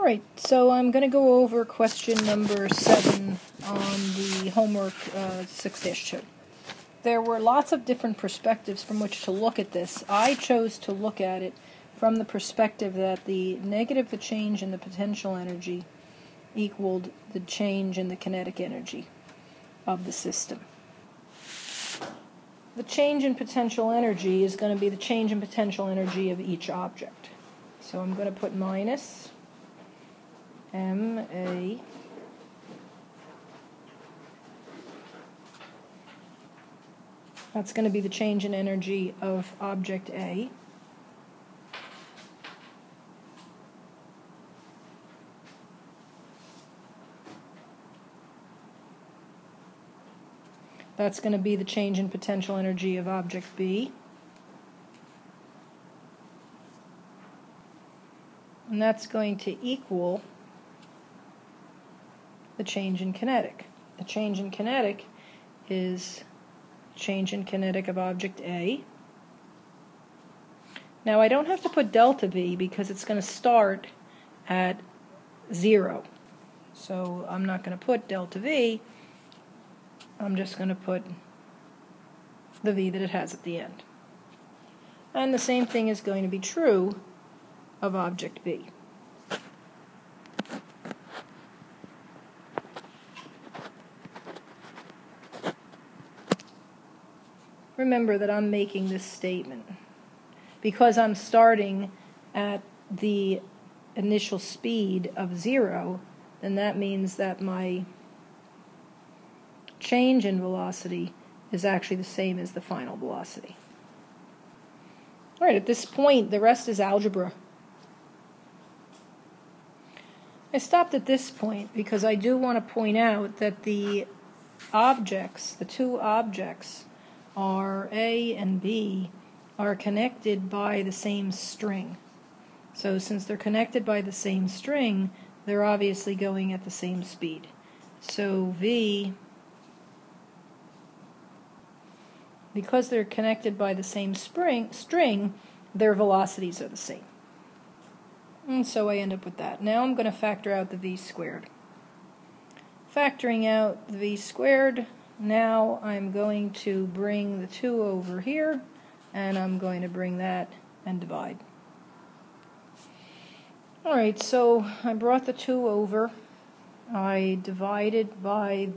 Alright, so I'm going to go over question number 7 on the homework 6-2. There were lots of different perspectives from which to look at this. I chose to look at it from the perspective that the change in the potential energy equaled the change in the kinetic energy of the system. The change in potential energy is going to be the change in potential energy of each object. So I'm going to put minus MA that's going to be the change in energy of object A. That's going to be the change in potential energy of object B. And that's going to equal the change in kinetic. The change in kinetic is change in kinetic of object A. Now I don't have to put delta V because it's going to start at 0. So I'm not going to put delta V. I'm just going to put the V that it has at the end. And the same thing is going to be true of object B. Remember that I'm making this statement because I'm starting at the initial speed of 0, then that means that my change in velocity is actually the same as the final velocity. Alright, at this point the rest is algebra. I stopped at this point because I do want to point out that the two objects are A and B are connected by the same string. So since they're connected by the same string, they're obviously going at the same speed. So V, because they're connected by the same string, their velocities are the same. And so I end up with that. Now I'm going to factor out the V squared. Factoring out the V squared, now I'm going to bring the 2 over here, and I'm going to bring that and divide. Alright, so I brought the 2 over. I divided by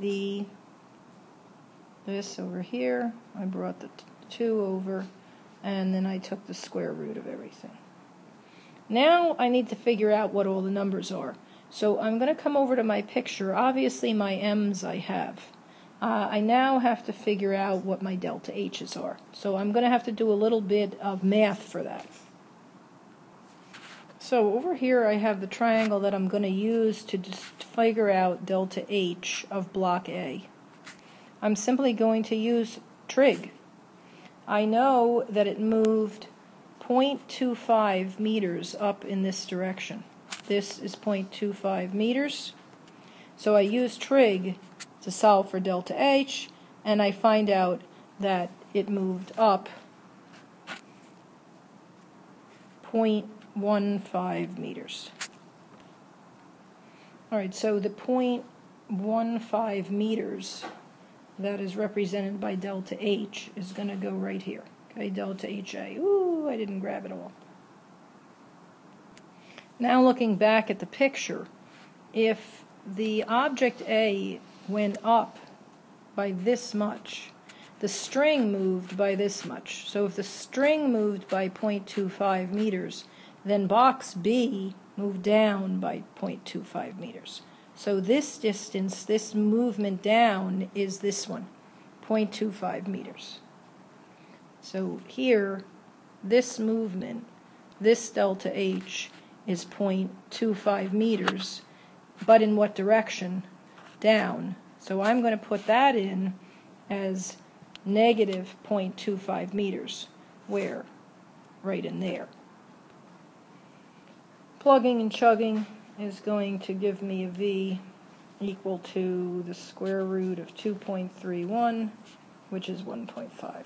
this over here. I brought the 2 over, and then I took the square root of everything. Now I need to figure out what all the numbers are. So I'm going to come over to my picture. Obviously my M's I have. I now have to figure out what my delta H's are. So I'm going to have to do a little bit of math for that. So over here I have the triangle that I'm going to use to just figure out delta H of block A. I'm simply going to use trig. I know that it moved 0.25 meters up in this direction. This is 0.25 meters. So I use trig to solve for delta H, and I find out that it moved up 0.15 meters. Alright, so the 0.15 meters that is represented by delta H is going to go right here. Okay, delta HA. Ooh, I didn't grab it all. Now looking back at the picture, if the object A went up by this much, the string moved by this much. So if the string moved by 0.25 meters, then box B moved down by 0.25 meters. So this distance, this movement down, is this one, 0.25 meters. So here, this movement, this delta H, is 0.25 meters, but in what direction? Down. So I'm going to put that in as negative 0.25 meters. Where? Right in there. Plugging and chugging is going to give me a V equal to the square root of 2.31, which is 1.5.